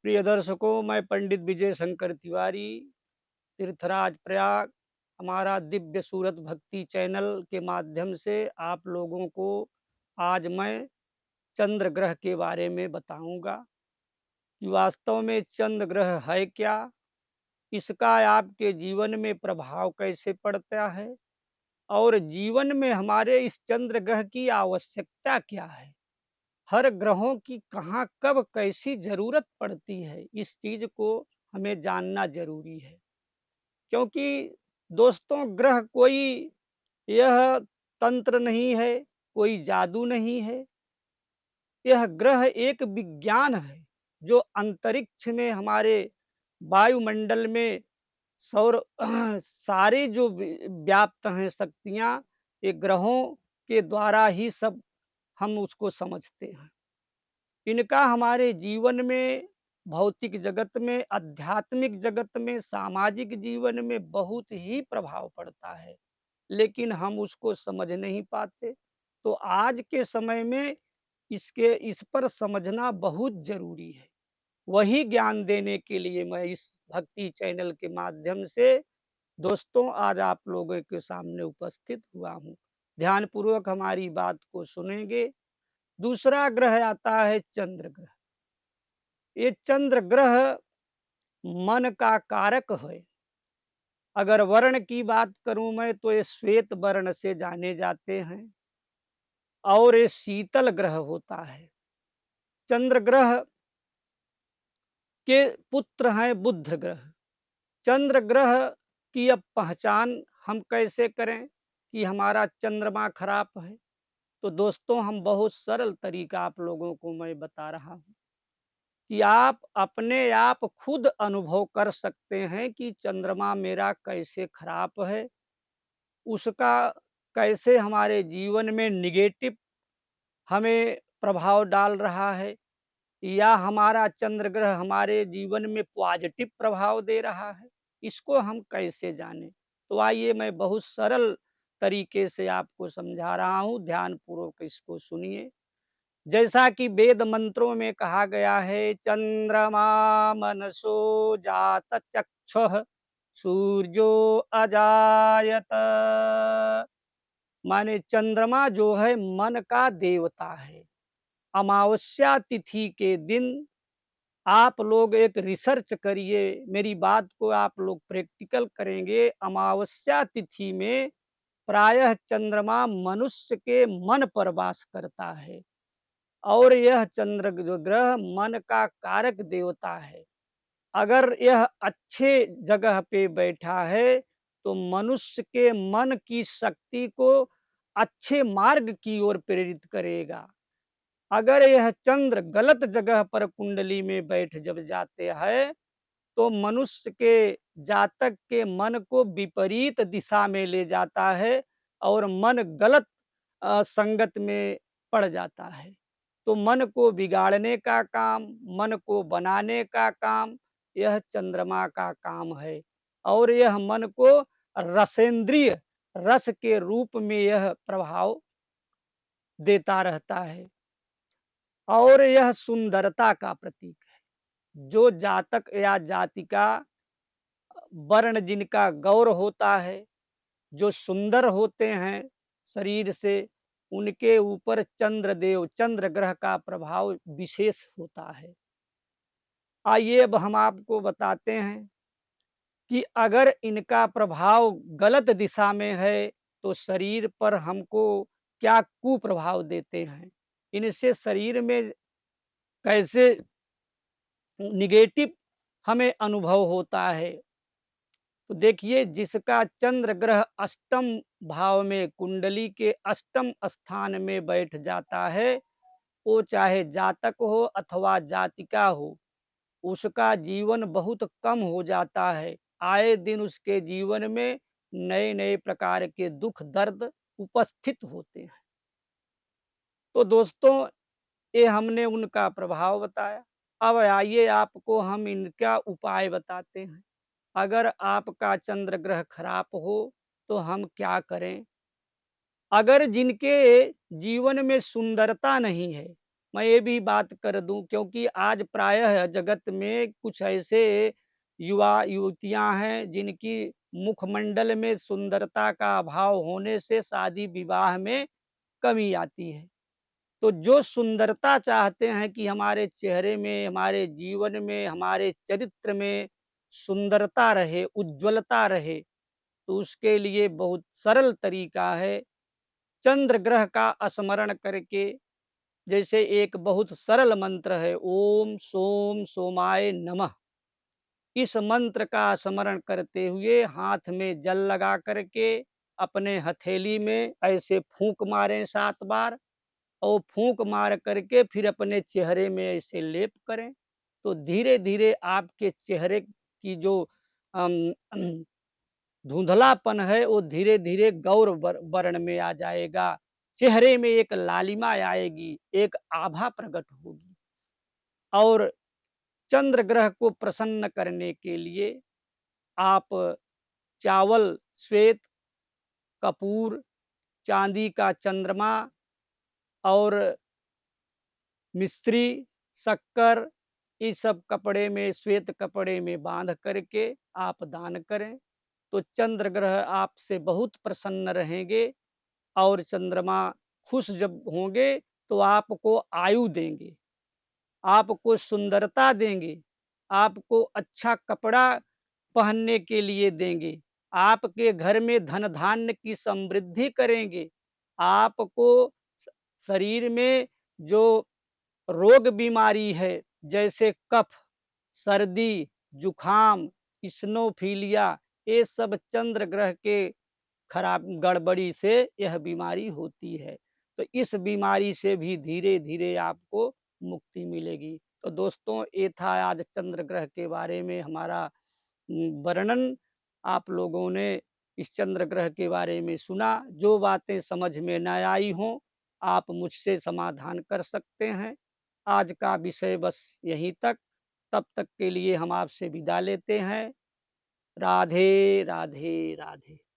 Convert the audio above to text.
प्रिय दर्शकों, मैं पंडित विजय शंकर तिवारी, तीर्थराज प्रयाग, हमारा दिव्य सूरत भक्ति चैनल के माध्यम से आप लोगों को आज मैं चंद्र ग्रह के बारे में बताऊंगा कि वास्तव में चंद्र ग्रह है क्या, इसका आपके जीवन में प्रभाव कैसे पड़ता है और जीवन में हमारे इस चंद्र ग्रह की आवश्यकता क्या है। हर ग्रहों की कहाँ कब कैसी जरूरत पड़ती है, इस चीज को हमें जानना जरूरी है। क्योंकि दोस्तों, ग्रह कोई यह तंत्र नहीं है, कोई जादू नहीं है। यह ग्रह एक विज्ञान है जो अंतरिक्ष में हमारे वायुमंडल में सौर सारे जो व्याप्त हैं शक्तियां, ये ग्रहों के द्वारा ही सब हम उसको समझते हैं। इनका हमारे जीवन में, भौतिक जगत में, आध्यात्मिक जगत में, सामाजिक जीवन में बहुत ही प्रभाव पड़ता है, लेकिन हम उसको समझ नहीं पाते। तो आज के समय में इस पर समझना बहुत जरूरी है। वही ज्ञान देने के लिए मैं इस भक्ति चैनल के माध्यम से दोस्तों आज आप लोगों के सामने उपस्थित हुआ हूँ। ध्यानपूर्वक हमारी बात को सुनेंगे। दूसरा ग्रह आता है चंद्र ग्रह। ये चंद्र ग्रह मन का कारक है। अगर वर्ण की बात करूं मैं तो ये श्वेत वर्ण से जाने जाते हैं और ये शीतल ग्रह होता है। चंद्र ग्रह के पुत्र हैं बुध ग्रह। चंद्र ग्रह की अब पहचान हम कैसे करें कि हमारा चंद्रमा खराब है? तो दोस्तों, हम बहुत सरल तरीका आप लोगों को मैं बता रहा हूं कि आप अपने आप खुद अनुभव कर सकते हैं कि चंद्रमा मेरा कैसे खराब है, उसका कैसे हमारे जीवन में निगेटिव हमें प्रभाव डाल रहा है, या हमारा चंद्र ग्रह हमारे जीवन में पॉजिटिव प्रभाव दे रहा है। इसको हम कैसे जानें? तो आइए मैं बहुत सरल तरीके से आपको समझा रहा हूँ, ध्यान पूर्वक इसको सुनिए। जैसा कि वेद मंत्रों में कहा गया है, चंद्रमा मनसो जात चक्षुः सूर्यो अजायत। माने चंद्रमा जो है मन का देवता है। अमावस्या तिथि के दिन आप लोग एक रिसर्च करिए, मेरी बात को आप लोग प्रैक्टिकल करेंगे। अमावस्या तिथि में प्रायः चंद्रमा मनुष्य के मन पर वास करता है और यह चंद्र जो ग्रह मन का कारक देवता है। अगर यह अच्छे जगह पे बैठा है तो मनुष्य के मन की शक्ति को अच्छे मार्ग की ओर प्रेरित करेगा। अगर यह चंद्र गलत जगह पर कुंडली में बैठ जब जाते हैं तो मनुष्य के जातक के मन को विपरीत दिशा में ले जाता है और मन गलत संगत में पड़ जाता है। तो मन को बिगाड़ने का काम, मन को बनाने का काम यह चंद्रमा का काम है और यह मन को रसेंद्रिय रस के रूप में यह प्रभाव देता रहता है और यह सुंदरता का प्रतीक है। जो जातक या जातिका वर्ण जिनका गौर होता है, जो सुंदर होते हैं शरीर से, उनके ऊपर चंद्रदेव चंद्र ग्रह का प्रभाव विशेष होता है। आइए अब हम आपको बताते हैं कि अगर इनका प्रभाव गलत दिशा में है तो शरीर पर हमको क्या कुप्रभाव देते हैं, इनसे शरीर में कैसे निगेटिव हमें अनुभव होता है। तो देखिए, जिसका चंद्र ग्रह अष्टम भाव में कुंडली के अष्टम स्थान में बैठ जाता है, वो चाहे जातक हो अथवा जातिका हो, उसका जीवन बहुत कम हो जाता है। आए दिन उसके जीवन में नए नए प्रकार के दुख दर्द उपस्थित होते हैं। तो दोस्तों, ये हमने उनका प्रभाव बताया। अब आइए आपको हम इनका उपाय बताते हैं। अगर आपका चंद्र ग्रह खराब हो तो हम क्या करें? अगर जिनके जीवन में सुंदरता नहीं है, मैं ये भी बात कर दूं, क्योंकि आज प्रायः जगत में कुछ ऐसे युवा युवतियां हैं जिनकी मुखमंडल में सुंदरता का अभाव होने से शादी विवाह में कमी आती है। तो जो सुंदरता चाहते हैं कि हमारे चेहरे में, हमारे जीवन में, हमारे चरित्र में सुंदरता रहे, उज्ज्वलता रहे, तो उसके लिए बहुत सरल तरीका है। चंद्र ग्रह का स्मरण करके, जैसे एक बहुत सरल मंत्र है, ओम सोम सोमाय नमः। इस मंत्र का स्मरण करते हुए हाथ में जल लगा करके अपने हथेली में ऐसे फूंक मारें 7 बार, और फूंक मार करके फिर अपने चेहरे में ऐसे लेप करें। तो धीरे-धीरे आपके चेहरे की जो अम, धुंधलापन है वो धीरे-धीरे गौर वर्ण में आ जाएगा। चेहरे में एक लालिमा आएगी, एक आभा प्रकट होगी। और चंद्र ग्रह को प्रसन्न करने के लिए आप चावल श्वेत, कपूर, चांदी का चंद्रमा और मिस्त्री, शक्कर, इस सब कपड़े में, श्वेत कपड़े में बांध करके आप दान करें। तो चंद्र ग्रह आपसे बहुत प्रसन्न रहेंगे, और चंद्रमा खुश जब होंगे तो आपको आयु देंगे, आपको सुंदरता देंगे, आपको अच्छा कपड़ा पहनने के लिए देंगे, आपके घर में धन धान्य की समृद्धि करेंगे, आपको स शरीर में जो रोग बीमारी है, जैसे कफ, सर्दी, जुखाम, इस्नोफीलिया, ये सब चंद्र ग्रह के खराब गड़बड़ी से यह बीमारी होती है। तो इस बीमारी से भी धीरे-धीरे आपको मुक्ति मिलेगी। तो दोस्तों, ये था आज चंद्र ग्रह के बारे में हमारा वर्णन। आप लोगों ने इस चंद्र ग्रह के बारे में सुना। जो बातें समझ में न आई हों, आप मुझसे समाधान कर सकते हैं। आज का विषय बस यहीं तक। तब तक के लिए हम आपसे विदा लेते हैं। राधे, राधे, राधे।